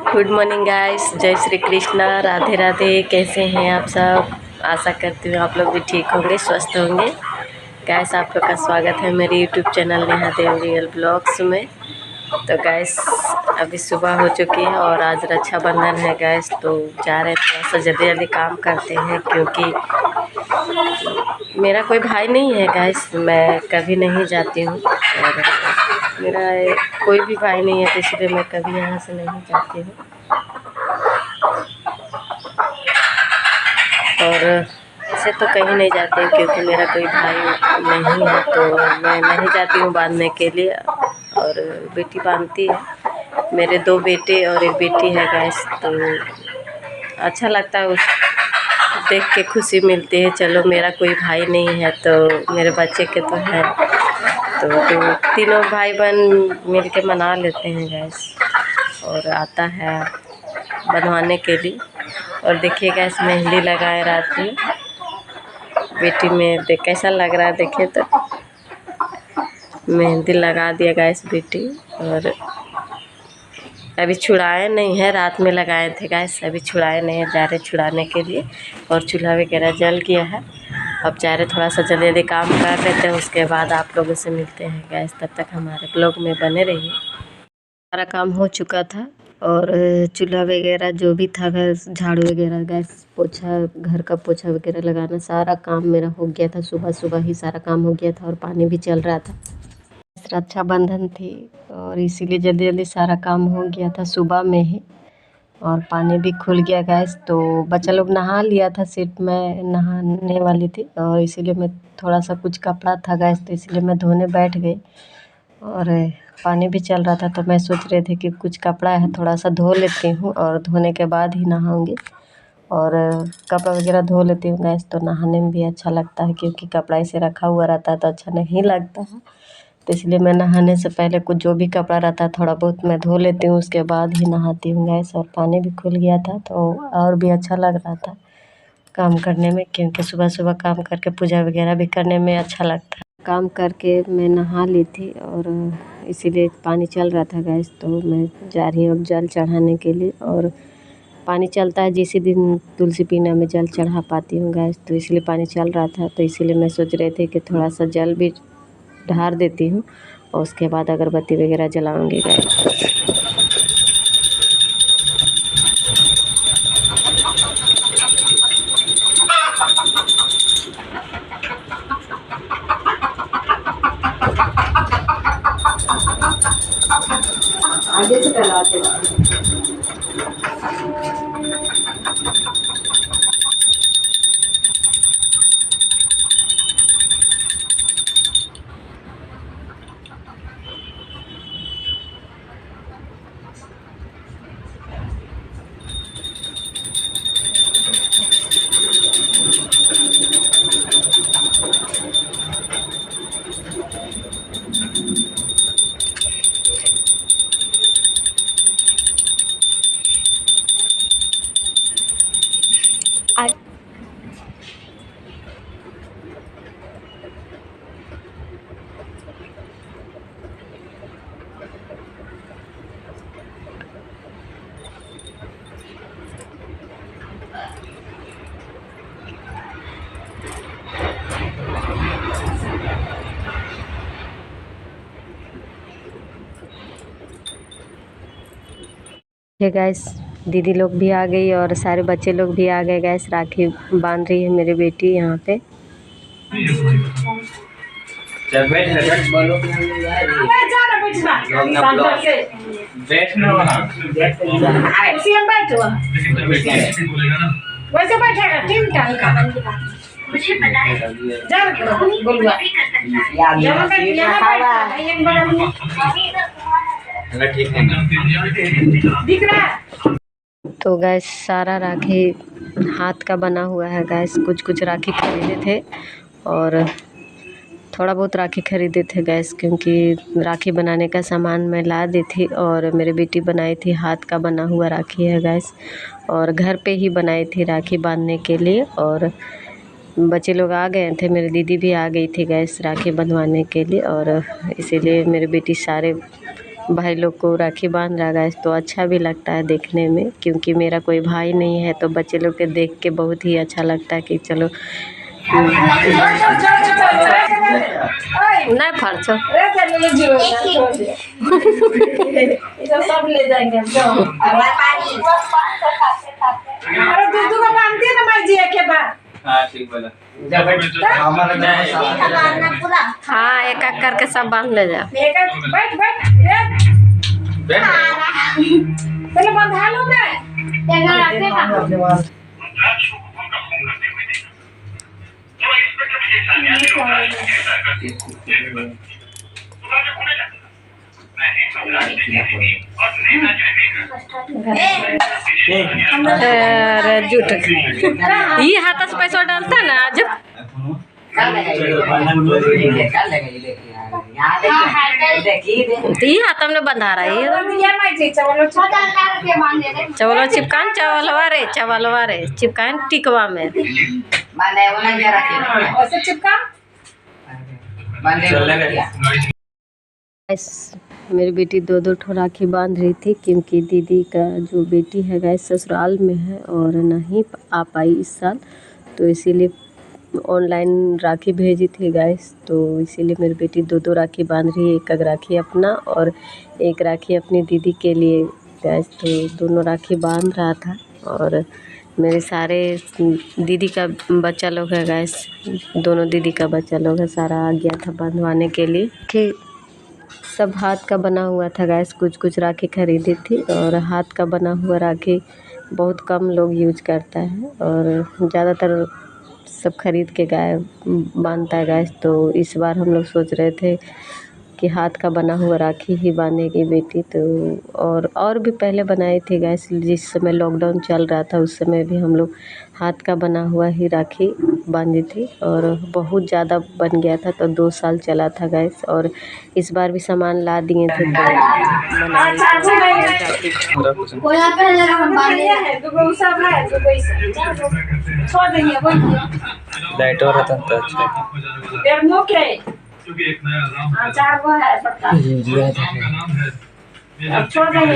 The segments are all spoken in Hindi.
गुड मॉर्निंग गाइस, जय श्री कृष्णा, राधे राधे। कैसे हैं आप सब? आशा करती हूँ आप लोग भी ठीक होंगे, स्वस्थ होंगे। गाइस, आप लोग का स्वागत है मेरे यूट्यूब चैनल नेहा देव रियल ब्लॉग्स में। तो गाइस, अभी सुबह हो चुकी है और आज रक्षाबंधन है गाइस, तो जा रहे हैं थोड़ा सा जल्दी जल्दी काम करते हैं, क्योंकि मेरा कोई भाई नहीं है गाइस, मैं कभी नहीं जाती हूँ और मेरा कोई भी भाई नहीं है, तो इसलिए मैं कभी यहाँ से नहीं जाती हूँ। और ऐसे तो कहीं नहीं जाती हूँ क्योंकि मेरा कोई भाई नहीं है, तो मैं नहीं जाती हूँ बांधने के लिए। और बेटी बांधती है, मेरे 2 बेटे और 1 बेटी है गाइस। तो अच्छा लगता है, उस देख के खुशी मिलती है। चलो, मेरा कोई भाई नहीं है तो मेरे बच्चे के तो है, तो तीनों भाई बहन मिल के मना लेते हैं गैस। और आता है बनवाने के लिए। और देखिए गैस, मेहंदी लगाए रात में बेटी में, देख कैसा लग रहा है। देखिए तो मेहंदी लगा दिया गैस बेटी। और अभी छुड़ाए नहीं है, रात में लगाए थे गैस, अभी छुड़ाए नहीं है, जा रहे छुड़ाने के लिए। और चूल्हा वगैरह जल गया है, अब जा रहे थोड़ा सा जल्दी जल्दी काम कर लेते हैं, उसके बाद आप लोगों से मिलते हैं गैस। तब तक हमारे ब्लॉग में बने रहिए। सारा काम हो चुका था और चूल्हा वगैरह जो भी था, घर झाड़ू वगैरह, गैस पोछा, घर का पोछा वगैरह लगाना, सारा काम मेरा हो गया था। सुबह सुबह ही सारा काम हो गया था और पानी भी चल रहा था। रक्षाबंधन थी और इसीलिए जल्दी जल्दी सारा काम हो गया था सुबह में ही। और पानी भी खुल गया गैस, तो बच्चा लोग नहा लिया था, सिर्फ मैं नहाने वाली थी। और इसीलिए मैं थोड़ा सा कुछ कपड़ा था गैस, तो इसलिए मैं धोने बैठ गई। और पानी भी चल रहा था, तो मैं सोच रही थी कि कुछ कपड़ा है थोड़ा सा धो लेती हूँ और धोने के बाद ही नहाऊंगी। और कपड़ा वगैरह धो लेती हूँ गैस, तो नहाने में भी अच्छा लगता है, क्योंकि कपड़ा ऐसे रखा हुआ रहता है तो अच्छा नहीं लगता है। तो इसलिए मैं नहाने से पहले कुछ जो भी कपड़ा रहता है थोड़ा बहुत मैं धो लेती हूँ, उसके बाद ही नहाती हूँ गैस। और पानी भी खुल गया था तो और भी अच्छा लग रहा था काम करने में, क्योंकि सुबह सुबह काम करके पूजा वगैरह भी करने में अच्छा लगता है। काम करके मैं नहा ली थी और इसीलिए पानी चल रहा था गैस, तो मैं जा रही हूँ अब जल चढ़ाने के लिए। और पानी चलता है जिस दिन तुलसी पीना में जल चढ़ा पाती हूँ गैस, तो इसलिए पानी चल रहा था। तो इसीलिए मैं सोच रही थी कि थोड़ा सा जल भी ढार देती हूँ और उसके बाद अगरबत्ती वगैरह जलाऊंगी गैस। आगे से कराते ये गैस, दीदी लोग भी आ गई और सारे बच्चे लोग भी आ गए गैस। राखी बांध रही है मेरी बेटी यहाँ पे। तो गैस, सारा राखी हाथ का बना हुआ है गैस। कुछ कुछ राखी खरीदे थे और थोड़ा बहुत राखी खरीदे थे गैस, क्योंकि राखी बनाने का सामान मैं ला दी थी। और मेरी बेटी बनाई थी, हाथ का बना हुआ राखी है गैस। और घर पे ही बनाई थी राखी बांधने के लिए। और बच्चे लोग आ गए थे, मेरी दीदी भी आ गई थी गैस राखी बंधवाने के लिए। और इसीलिए मेरी बेटी सारे भाई लोग को राखी बांध रहा है तो अच्छा भी लगता है देखने में, क्योंकि मेरा कोई भाई नहीं है तो बच्चे लोग के देख के बहुत ही अच्छा लगता है कि चलो नहीं फर्चो सब ले जाएंगे हाँ एक एक करके सब बांध ले जा। पहले बंधा लो ना। जुट ये हाथ से पैसा डालता ना आज ये हाथ हमने बंधा रहा है चवलो चिपकान चवलवा रे चिपकान टिकवा में मेरी बेटी दो ठो राखी बांध रही थी, क्योंकि दीदी का जो बेटी है गैस ससुराल में है और नहीं आ पाई इस साल, तो इसीलिए ऑनलाइन राखी भेजी थी गैस। तो इसीलिए मेरी बेटी दो राखी बांध रही है, एक राखी अपना और एक राखी अपनी दीदी के लिए गैस। तो दोनों राखी बांध रहा था और मेरे सारे दीदी का बच्चा लोग है गैस, दोनों दीदी का बच्चा लोग है, सारा आ गया था बंधवाने के लिए कि सब हाथ का बना हुआ था गैस। कुछ राखी खरीदी थी और हाथ का बना हुआ राखी बहुत कम लोग यूज करता है और ज़्यादातर सब खरीद के बांधता है गैस। तो इस बार हम लोग सोच रहे थे कि हाथ का बना हुआ राखी ही बांधेगी बेटी। तो और भी पहले बनाई थी गैस, जिस समय लॉकडाउन चल रहा था उस समय भी हम लोग हाथ का बना हुआ ही राखी बांधी थी और बहुत ज़्यादा बन गया था, तो 2 साल चला था गैस। और इस बार भी सामान ला दिए थे तो लाइट हो रहा था तो अच्छा छोड़ देंगे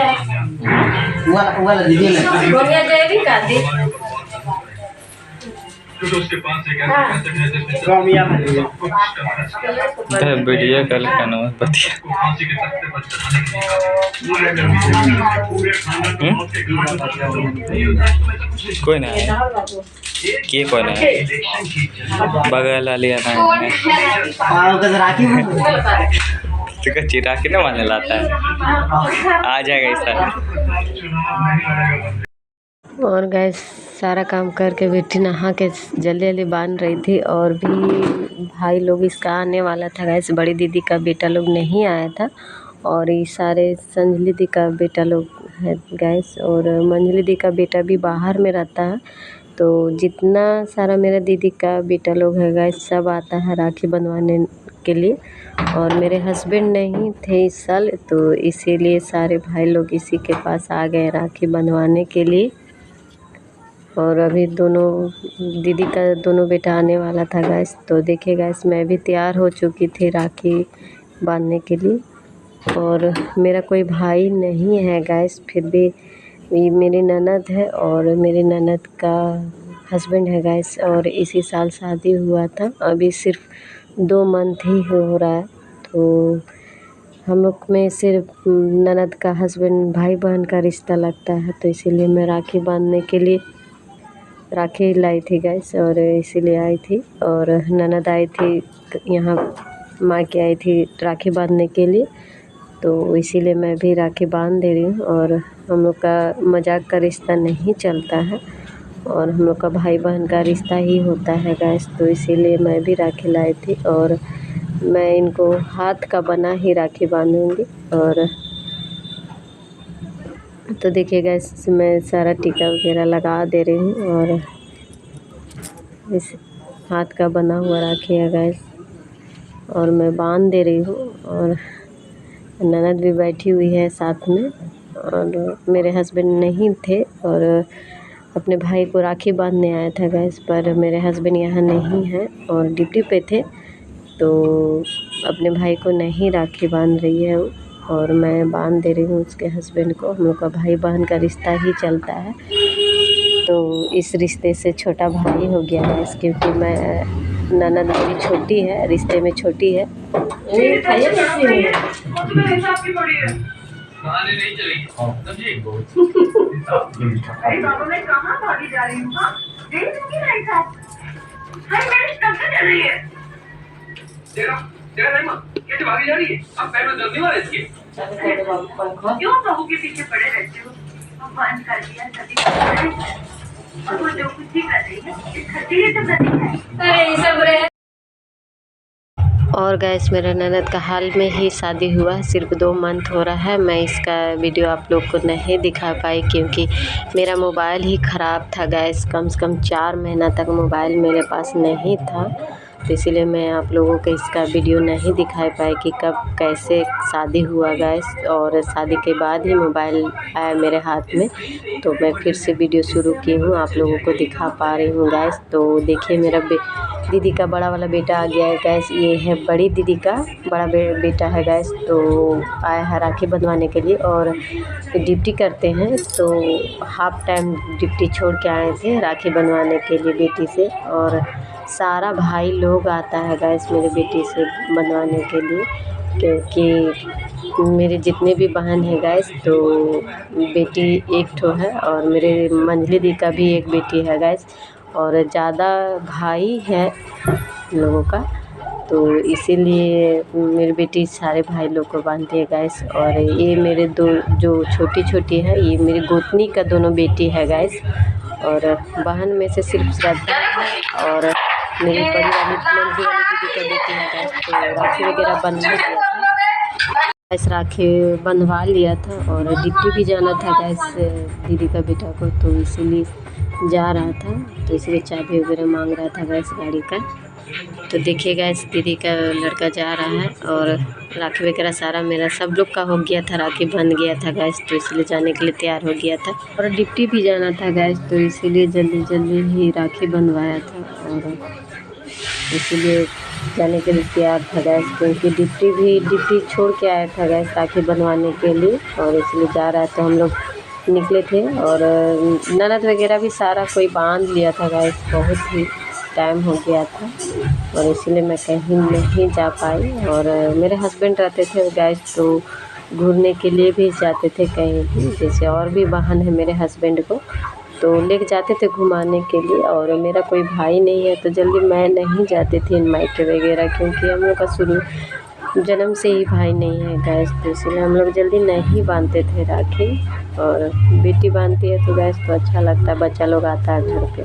वीडियो कॉल करना पतिया कोई ना है के कोई ना है बगल वाली चिटा के ना मानने लाता है आ जाएगा ऐसा। और गैस सारा काम करके बेटी नहा के जल्दी बांध रही थी और भी भाई लोग इसका आने वाला था गैस। बड़ी दीदी का बेटा लोग नहीं आया था और ये सारे संजली दी का बेटा लोग है गैस, और मंजली दी का बेटा भी बाहर में रहता है। तो जितना सारा मेरा दीदी का बेटा लोग है गैस सब आता है राखी बंधवाने के लिए, और मेरे हस्बैंड नहीं थे इस साल, तो इसीलिए सारे भाई लोग इसी के पास आ गए राखी बंधवाने के लिए। और अभी दोनों दीदी का दोनों बेटा आने वाला था गैस। तो देखिए गैस मैं भी तैयार हो चुकी थी राखी बांधने के लिए, और मेरा कोई भाई नहीं है गैस, फिर भी मेरी ननद है और मेरी ननद का हस्बैंड है गैस, और इसी साल शादी हुआ था, अभी सिर्फ 2 मंथ ही हो रहा है। तो हम लोग में सिर्फ ननद का हस्बैंड भाई बहन का रिश्ता लगता है, तो इसीलिए मैं राखी बांधने के लिए राखी लाई थी गैस और इसीलिए आई थी। और ननद आई थी यहाँ, माँ की आई थी राखी बांधने के लिए, तो इसीलिए मैं भी राखी बांध दे रही हूँ। और हम लोग का मजाक का रिश्ता नहीं चलता है और हम लोग का भाई बहन का रिश्ता ही होता है गैस, तो इसीलिए मैं भी राखी लाई थी और मैं इनको हाथ का बना ही राखी बांधूँगी। और तो देखिए गैस मैं सारा टीका वगैरह लगा दे रही हूँ और इस हाथ का बना हुआ राखी है गैस और मैं बांध दे रही हूँ। और ननद भी बैठी हुई है साथ में, और मेरे हस्बैंड नहीं थे और अपने भाई को राखी बांधने आया था गैस, पर मेरे हस्बैंड यहाँ नहीं हैं और ड्यूटी पे थे, तो अपने भाई को नहीं राखी बांध रही है वो। और मैं बांध दे रही हूँ उसके हस्बैंड को। हम लोग का भाई बहन का रिश्ता ही चलता है, तो इस रिश्ते से छोटा भाई हो गया है, क्योंकि मैं ननद मेरी छोटी है, रिश्ते में छोटी है। क्यों बहू के पीछे पड़े रहते हो? बंद कर दिया सभी और वो जो कुछ भी कर रही है इस खतीरे तो कर रही है। अरे सब और गैस मेरा ननद का हाल में ही शादी हुआ है, सिर्फ 2 मंथ हो रहा है। मैं इसका वीडियो आप लोग को नहीं दिखा पाई क्योंकि मेरा मोबाइल ही ख़राब था गैस। कम से कम 4 महीना तक मोबाइल मेरे पास नहीं था, तो इसीलिए मैं आप लोगों को इसका वीडियो नहीं दिखा पाई कि कब कैसे शादी हुआ गैस। और शादी के बाद ही मोबाइल आया मेरे हाथ में, तो मैं फिर से वीडियो शुरू की हूँ, आप लोगों को दिखा पा रही हूँ गैस। तो देखिए मेरा दीदी का बड़ा वाला बेटा आ गया है गैस। ये है बड़ी दीदी का बड़ा बेटा है गैस। तो आया है राखी बंधवाने के लिए और ड्यूटी करते हैं, तो हाफ टाइम ड्यूटी छोड़ के आए थे राखी बंधवाने के लिए बेटी से। और सारा भाई लोग आता है गैस मेरे बेटी से बंधवाने के लिए, क्योंकि मेरे जितने भी बहन हैं गैस, तो बेटी एक ठो है और मेरे मंझली दी का भी एक बेटी है गैस, और ज़्यादा भाई है लोगों का, तो इसीलिए मेरी बेटी सारे भाई लोग को बांधती है गैस। और ये मेरे 2 जो छोटी है, ये मेरी गोतनी का दोनों बेटी है गैस। और बहन में से सिर्फ श्रद्धा है और मेरी बड़ी वाली मंझली वाली दीदी का बेटी है गैस। तो राखी वगैरह बंधवा लिया था गैस, राखी बंधवा लिया था और ड्यूटी भी जाना था गैस दीदी का बेटा को, तो इसीलिए जा रहा था, तो इसलिए चाबी वगैरह मांग रहा था गैस गाड़ी का। तो देखिए गैस दीदी का लड़का जा रहा है और राखी वगैरह सारा मेरा सब लोग का हो गया था, राखी बंध गया था गैस, तो इसलिए जाने के लिए तैयार हो गया था। और ड्यूटी भी जाना था गैस, तो इसीलिए जल्दी ही राखी बंधवाया था और इसीलिए जाने के लिए तैयार था गैस, क्योंकि ड्यूटी छोड़ के आया था गैस राखी बनवाने के लिए, और इसलिए जा रहा है। तो हम लोग निकले थे और ननद वगैरह भी सारा कोई बांध लिया था गैस, बहुत ही टाइम हो गया था और इसीलिए मैं कहीं नहीं जा पाई। और मेरे हस्बैंड रहते थे गैस, तो घूमने के लिए भी जाते थे कहीं भी, जैसे और भी वाहन है मेरे हस्बैंड को, तो लेके जाते थे घुमाने के लिए। और मेरा कोई भाई नहीं है, तो जल्दी मैं नहीं जाती थी मायके वगैरह, क्योंकि हम लोग का शुरू जन्म से ही भाई नहीं है गैस, तो इसलिए हम लोग जल्दी नहीं बांधते थे राखी। और बेटी बांधती है तो गैस तो अच्छा लगता है, बच्चा लोग आता है घर पे।